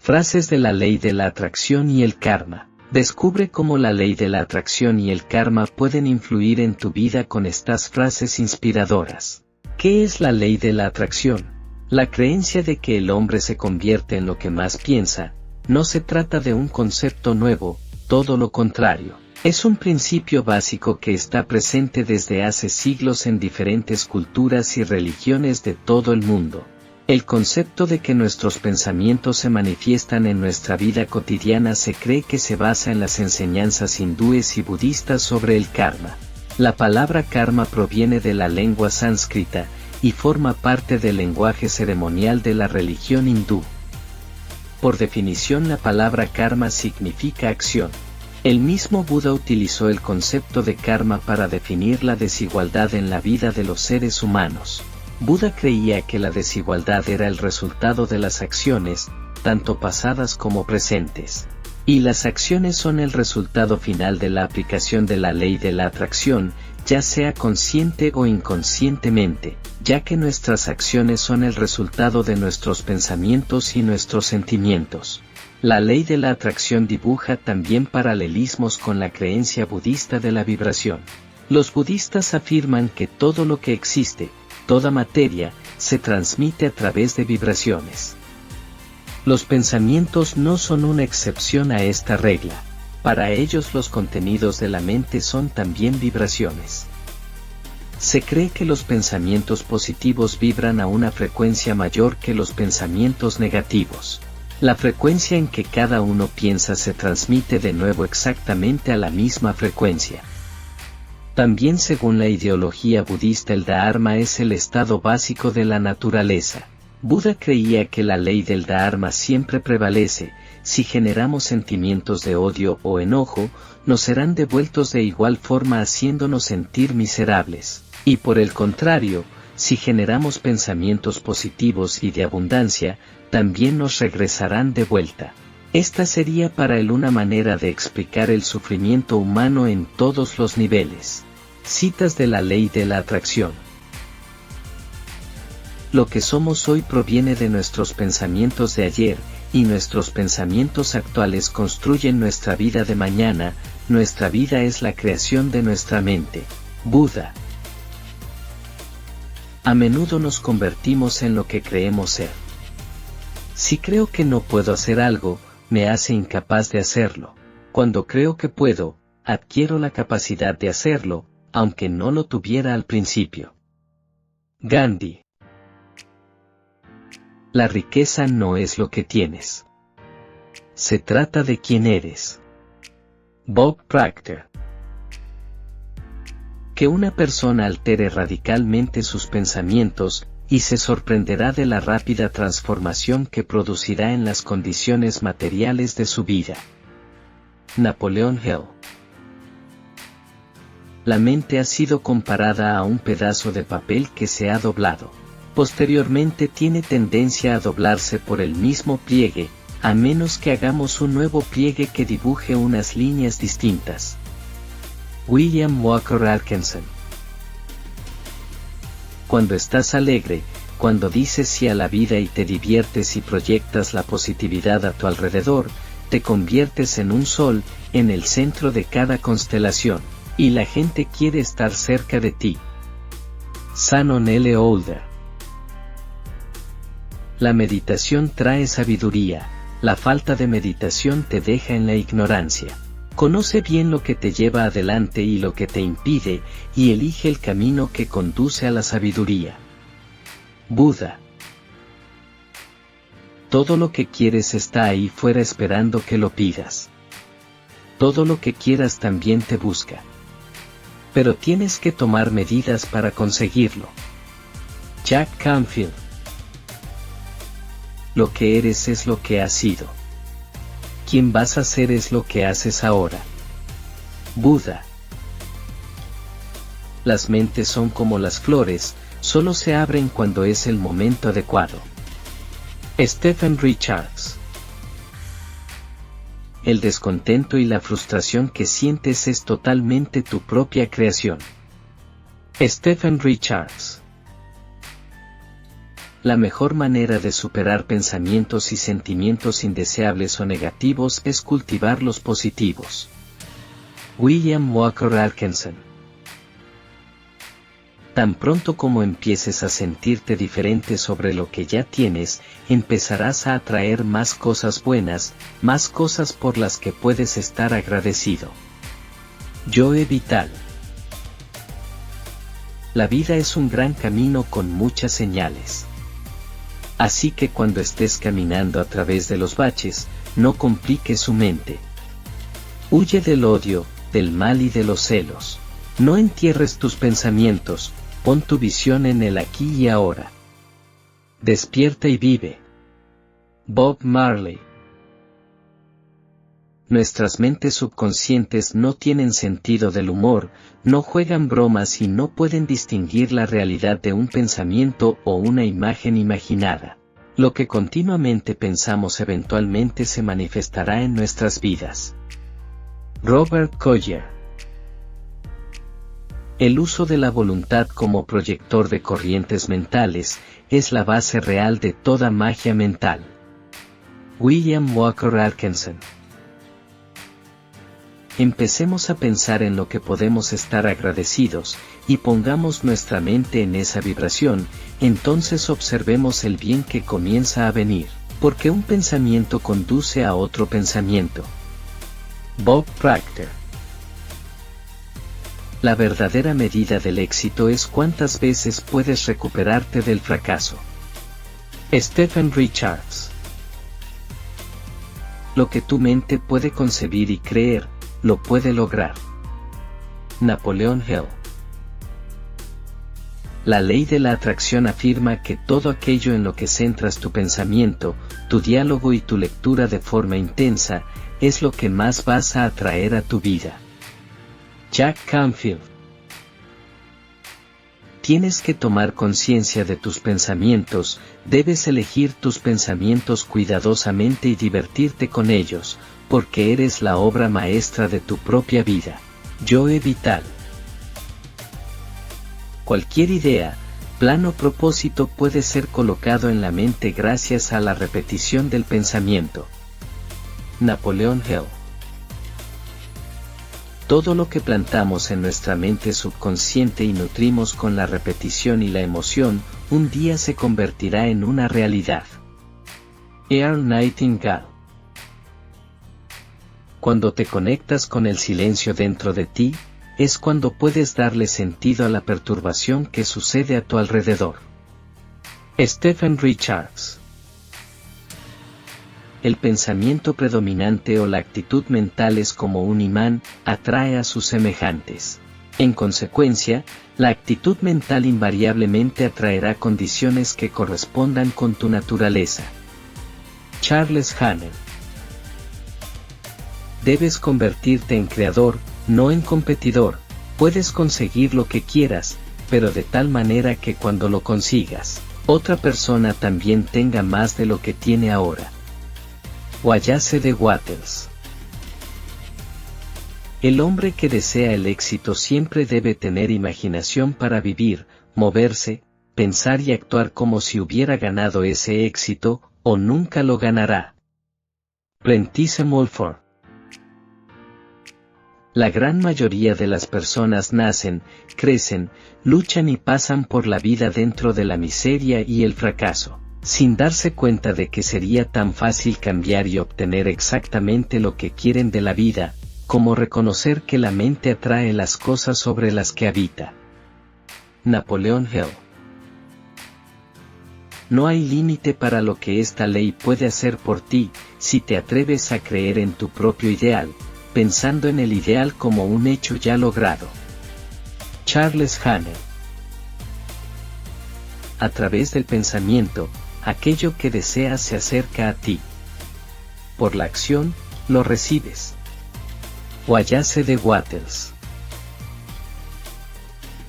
Frases de la ley de la atracción y el karma. Descubre cómo la ley de la atracción y el karma pueden influir en tu vida con estas frases inspiradoras. ¿Qué es la ley de la atracción? La creencia de que el hombre se convierte en lo que más piensa. No se trata de un concepto nuevo, todo lo contrario. Es un principio básico que está presente desde hace siglos en diferentes culturas y religiones de todo el mundo. El concepto de que nuestros pensamientos se manifiestan en nuestra vida cotidiana se cree que se basa en las enseñanzas hindúes y budistas sobre el karma. La palabra karma proviene de la lengua sánscrita y forma parte del lenguaje ceremonial de la religión hindú. Por definición, la palabra karma significa acción. El mismo Buda utilizó el concepto de karma para definir la desigualdad en la vida de los seres humanos. Buda creía que la desigualdad era el resultado de las acciones, tanto pasadas como presentes. Y las acciones son el resultado final de la aplicación de la ley de la atracción, ya sea consciente o inconscientemente, ya que nuestras acciones son el resultado de nuestros pensamientos y nuestros sentimientos. La ley de la atracción dibuja también paralelismos con la creencia budista de la vibración. Los budistas afirman que todo lo que existe, toda materia, se transmite a través de vibraciones. Los pensamientos no son una excepción a esta regla. Para ellos los contenidos de la mente son también vibraciones. Se cree que los pensamientos positivos vibran a una frecuencia mayor que los pensamientos negativos. La frecuencia en que cada uno piensa se transmite de nuevo exactamente a la misma frecuencia. También según la ideología budista el Dharma es el estado básico de la naturaleza. Buda creía que la ley del Dharma siempre prevalece. Si generamos sentimientos de odio o enojo, nos serán devueltos de igual forma haciéndonos sentir miserables. Y por el contrario, si generamos pensamientos positivos y de abundancia, también nos regresarán de vuelta. Esta sería para él una manera de explicar el sufrimiento humano en todos los niveles. Citas de la ley de la atracción. Lo que somos hoy proviene de nuestros pensamientos de ayer, y nuestros pensamientos actuales construyen nuestra vida de mañana. Nuestra vida es la creación de nuestra mente. Buda. A menudo nos convertimos en lo que creemos ser. Si creo que no puedo hacer algo, me hace incapaz de hacerlo. Cuando creo que puedo, adquiero la capacidad de hacerlo, aunque no lo tuviera al principio. Gandhi. La riqueza no es lo que tienes. Se trata de quién eres. Bob Proctor. Que una persona altere radicalmente sus pensamientos, y se sorprenderá de la rápida transformación que producirá en las condiciones materiales de su vida. Napoleon Hill. La mente ha sido comparada a un pedazo de papel que se ha doblado. Posteriormente tiene tendencia a doblarse por el mismo pliegue, a menos que hagamos un nuevo pliegue que dibuje unas líneas distintas. William Walker Atkinson. Cuando estás alegre, cuando dices sí a la vida y te diviertes y proyectas la positividad a tu alrededor, te conviertes en un sol, en el centro de cada constelación, y la gente quiere estar cerca de ti. Shannon L. Older. La meditación trae sabiduría, la falta de meditación te deja en la ignorancia. Conoce bien lo que te lleva adelante y lo que te impide, y elige el camino que conduce a la sabiduría. Buda. Todo lo que quieres está ahí fuera esperando que lo pidas. Todo lo que quieras también te busca. Pero tienes que tomar medidas para conseguirlo. Jack Canfield. Lo que eres es lo que has sido. Quien vas a ser es lo que haces ahora. Buda. Las mentes son como las flores, solo se abren cuando es el momento adecuado. Stephen Richards. El descontento y la frustración que sientes es totalmente tu propia creación. Stephen Richards. La mejor manera de superar pensamientos y sentimientos indeseables o negativos es cultivar los positivos. William Walker Atkinson. Tan pronto como empieces a sentirte diferente sobre lo que ya tienes, empezarás a atraer más cosas buenas, más cosas por las que puedes estar agradecido. Joe Vital. La vida es un gran camino con muchas señales. Así que cuando estés caminando a través de los baches, no compliques su mente. Huye del odio, del mal y de los celos. No entierres tus pensamientos, pon tu visión en el aquí y ahora. Despierta y vive. Bob Marley. Nuestras mentes subconscientes no tienen sentido del humor, no juegan bromas y no pueden distinguir la realidad de un pensamiento o una imagen imaginada. Lo que continuamente pensamos eventualmente se manifestará en nuestras vidas. Robert Collier. El uso de la voluntad como proyector de corrientes mentales es la base real de toda magia mental. William Walker Atkinson. Empecemos a pensar en lo que podemos estar agradecidos, y pongamos nuestra mente en esa vibración, entonces observemos el bien que comienza a venir, porque un pensamiento conduce a otro pensamiento. Bob Proctor. La verdadera medida del éxito es cuántas veces puedes recuperarte del fracaso. Stephen Richards. Lo que tu mente puede concebir y creer, lo puede lograr. Napoleon Hill. La ley de la atracción afirma que todo aquello en lo que centras tu pensamiento, tu diálogo y tu lectura de forma intensa, es lo que más vas a atraer a tu vida. Jack Canfield. Tienes que tomar conciencia de tus pensamientos, debes elegir tus pensamientos cuidadosamente y divertirte con ellos, porque eres la obra maestra de tu propia vida. Joe Vital. Cualquier idea, plan o propósito puede ser colocado en la mente gracias a la repetición del pensamiento. Napoleon Hill. Todo lo que plantamos en nuestra mente subconsciente y nutrimos con la repetición y la emoción, un día se convertirá en una realidad. Earl Nightingale. Cuando te conectas con el silencio dentro de ti, es cuando puedes darle sentido a la perturbación que sucede a tu alrededor. Stephen Richards. El pensamiento predominante o la actitud mental es como un imán, atrae a sus semejantes. En consecuencia, la actitud mental invariablemente atraerá condiciones que correspondan con tu naturaleza. Charles Haanel. Debes convertirte en creador, no en competidor. Puedes conseguir lo que quieras, pero de tal manera que cuando lo consigas, otra persona también tenga más de lo que tiene ahora. Wallace D. Wattles. El hombre que desea el éxito siempre debe tener imaginación para vivir, moverse, pensar y actuar como si hubiera ganado ese éxito, o nunca lo ganará. Prentice Mulford. La gran mayoría de las personas nacen, crecen, luchan y pasan por la vida dentro de la miseria y el fracaso, sin darse cuenta de que sería tan fácil cambiar y obtener exactamente lo que quieren de la vida, como reconocer que la mente atrae las cosas sobre las que habita. Napoleon Hill. No hay límite para lo que esta ley puede hacer por ti, si te atreves a creer en tu propio ideal, pensando en el ideal como un hecho ya logrado. Charles Haanel. A través del pensamiento, aquello que deseas se acerca a ti. Por la acción, lo recibes. Wallace D. Wattles.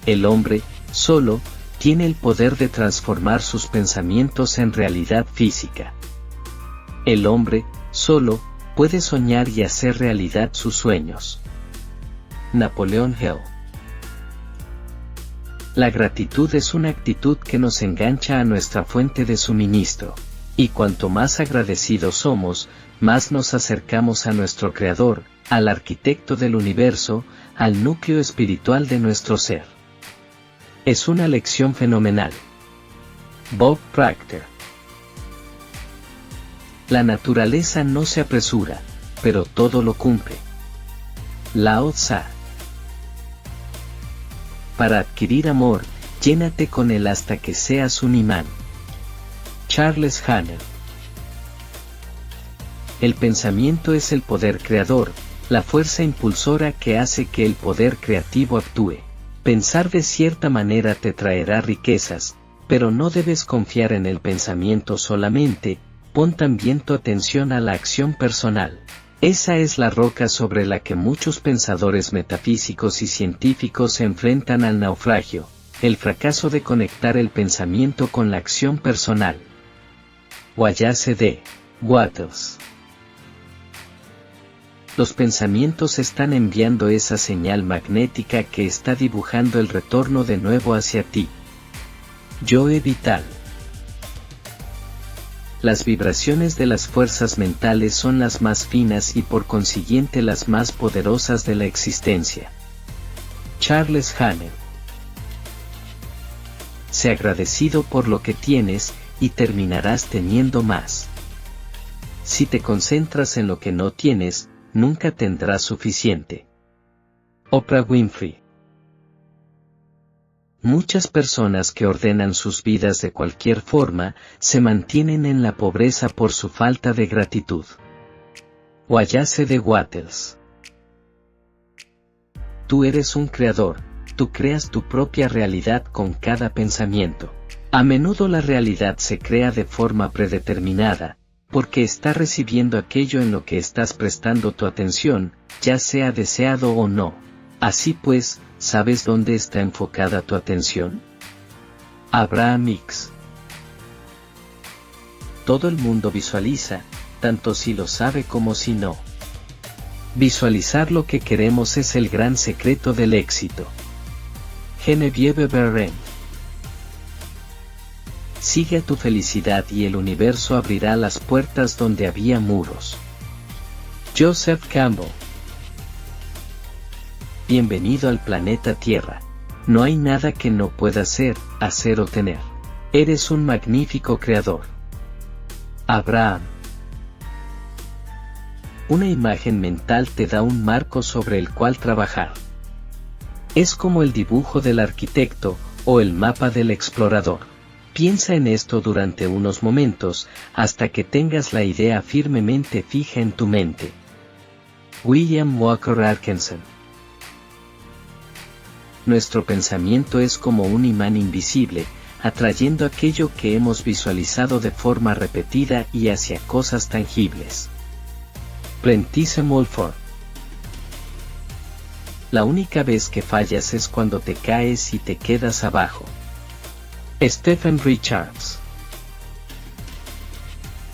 El hombre, solo, tiene el poder de transformar sus pensamientos en realidad física. El hombre, solo, puede soñar y hacer realidad sus sueños. Napoleon Hill. La gratitud es una actitud que nos engancha a nuestra fuente de suministro. Y cuanto más agradecidos somos, más nos acercamos a nuestro Creador, al arquitecto del universo, al núcleo espiritual de nuestro ser. Es una lección fenomenal. Bob Proctor. La naturaleza no se apresura, pero todo lo cumple. Lao Tzu. Para adquirir amor, llénate con él hasta que seas un imán. Charles Haanel. El pensamiento es el poder creador, la fuerza impulsora que hace que el poder creativo actúe. Pensar de cierta manera te traerá riquezas, pero no debes confiar en el pensamiento solamente, pon también tu atención a la acción personal. Esa es la roca sobre la que muchos pensadores metafísicos y científicos se enfrentan al naufragio, el fracaso de conectar el pensamiento con la acción personal. Wallace D. Wattles. Los pensamientos están enviando esa señal magnética que está dibujando el retorno de nuevo hacia ti. Joe Vital. Las vibraciones de las fuerzas mentales son las más finas y por consiguiente las más poderosas de la existencia. Charles Haanel. Sé agradecido por lo que tienes, y terminarás teniendo más. Si te concentras en lo que no tienes, nunca tendrás suficiente. Oprah Winfrey. Muchas personas que ordenan sus vidas de cualquier forma, se mantienen en la pobreza por su falta de gratitud. Wallace D. Wattles. Tú eres un creador, tú creas tu propia realidad con cada pensamiento. A menudo la realidad se crea de forma predeterminada, porque está recibiendo aquello en lo que estás prestando tu atención, ya sea deseado o no. Así pues, ¿sabes dónde está enfocada tu atención? Abraham Hicks. Todo el mundo visualiza, tanto si lo sabe como si no. Visualizar lo que queremos es el gran secreto del éxito. Genevieve Berrent. Sigue a tu felicidad y el universo abrirá las puertas donde había muros. Joseph Campbell. Bienvenido al planeta Tierra. No hay nada que no puedas ser, hacer o tener. Eres un magnífico creador. Abraham. Una imagen mental te da un marco sobre el cual trabajar. Es como el dibujo del arquitecto, o el mapa del explorador. Piensa en esto durante unos momentos, hasta que tengas la idea firmemente fija en tu mente. William Walker Atkinson. Nuestro pensamiento es como un imán invisible, atrayendo aquello que hemos visualizado de forma repetida y hacia cosas tangibles. Prentice Mulford. La única vez que fallas es cuando te caes y te quedas abajo. Stephen Richards.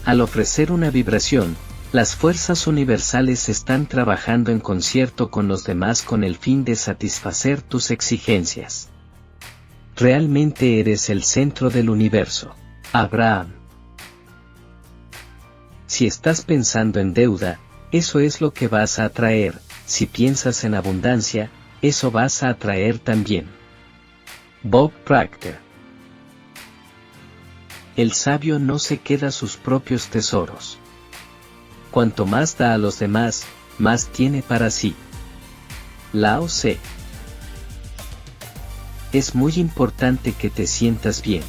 Al ofrecer una vibración, las fuerzas universales están trabajando en concierto con los demás con el fin de satisfacer tus exigencias. Realmente eres el centro del universo. Abraham. Si estás pensando en deuda, eso es lo que vas a atraer. Si piensas en abundancia, eso vas a atraer también. Bob Proctor. El sabio no se queda sus propios tesoros. Cuanto más da a los demás, más tiene para sí. Lao Tse. Es muy importante que te sientas bien.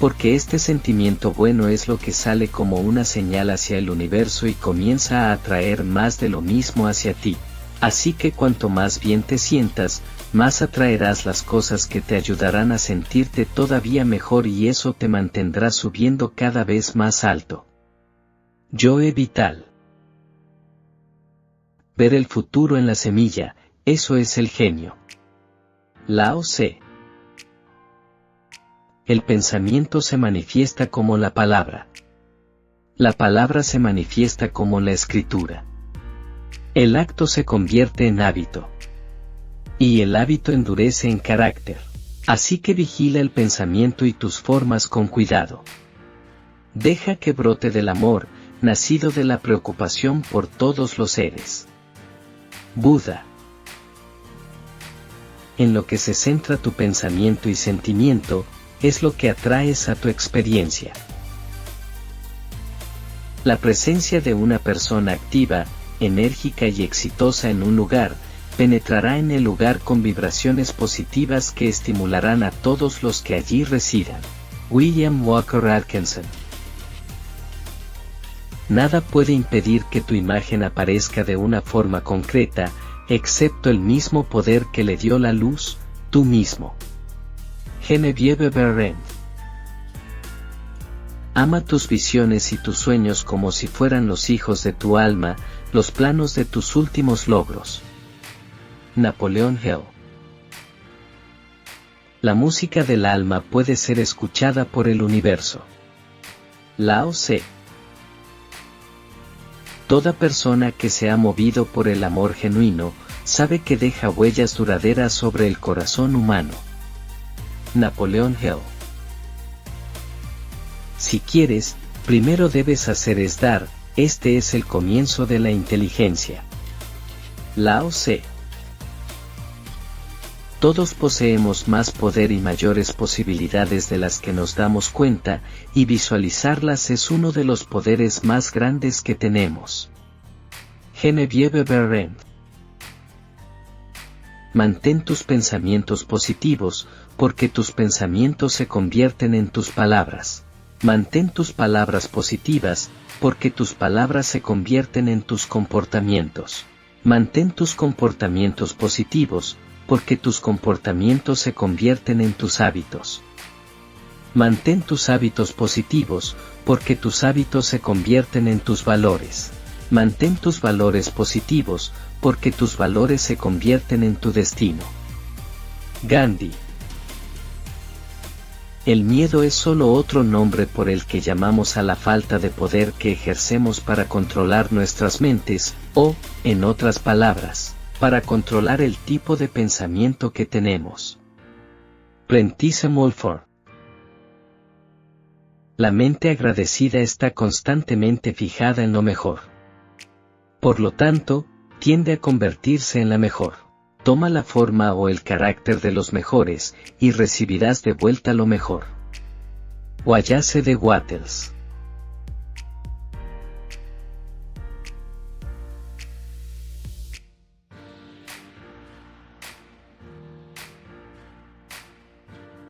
Porque este sentimiento bueno es lo que sale como una señal hacia el universo y comienza a atraer más de lo mismo hacia ti. Así que cuanto más bien te sientas, más atraerás las cosas que te ayudarán a sentirte todavía mejor y eso te mantendrá subiendo cada vez más alto. Joe Vital. Ver el futuro en la semilla, eso es el genio. Lao Tse. El pensamiento se manifiesta como la palabra. La palabra se manifiesta como la escritura. El acto se convierte en hábito. Y el hábito endurece en carácter. Así que vigila el pensamiento y tus formas con cuidado. Deja que brote del amor, nacido de la preocupación por todos los seres. Buda. En lo que se centra tu pensamiento y sentimiento, es lo que atraes a tu experiencia. La presencia de una persona activa, enérgica y exitosa en un lugar, penetrará en el lugar con vibraciones positivas que estimularán a todos los que allí residan. William Walker Atkinson. Nada puede impedir que tu imagen aparezca de una forma concreta, excepto el mismo poder que le dio la luz, tú mismo. Genevieve Behrend. Ama tus visiones y tus sueños como si fueran los hijos de tu alma, los planos de tus últimos logros. Napoleon Hill. La música del alma puede ser escuchada por el universo. Lao Tse. Toda persona que se ha movido por el amor genuino, sabe que deja huellas duraderas sobre el corazón humano. Napoleon Hill. Si quieres, primero debes hacer es dar, este es el comienzo de la inteligencia. Lao Tse. Todos poseemos más poder y mayores posibilidades de las que nos damos cuenta, y visualizarlas es uno de los poderes más grandes que tenemos. Genevieve Behrend. Mantén tus pensamientos positivos, porque tus pensamientos se convierten en tus palabras. Mantén tus palabras positivas, porque tus palabras se convierten en tus comportamientos. Mantén tus comportamientos positivos, porque tus comportamientos se convierten en tus hábitos. Mantén tus hábitos positivos, porque tus hábitos se convierten en tus valores. Mantén tus valores positivos, porque tus valores se convierten en tu destino. Gandhi. El miedo es solo otro nombre por el que llamamos a la falta de poder que ejercemos para controlar nuestras mentes, o, en otras palabras, para controlar el tipo de pensamiento que tenemos. Prentice Mulford. La mente agradecida está constantemente fijada en lo mejor. Por lo tanto, tiende a convertirse en la mejor. Toma la forma o el carácter de los mejores, y recibirás de vuelta lo mejor. Wallace de Wattles.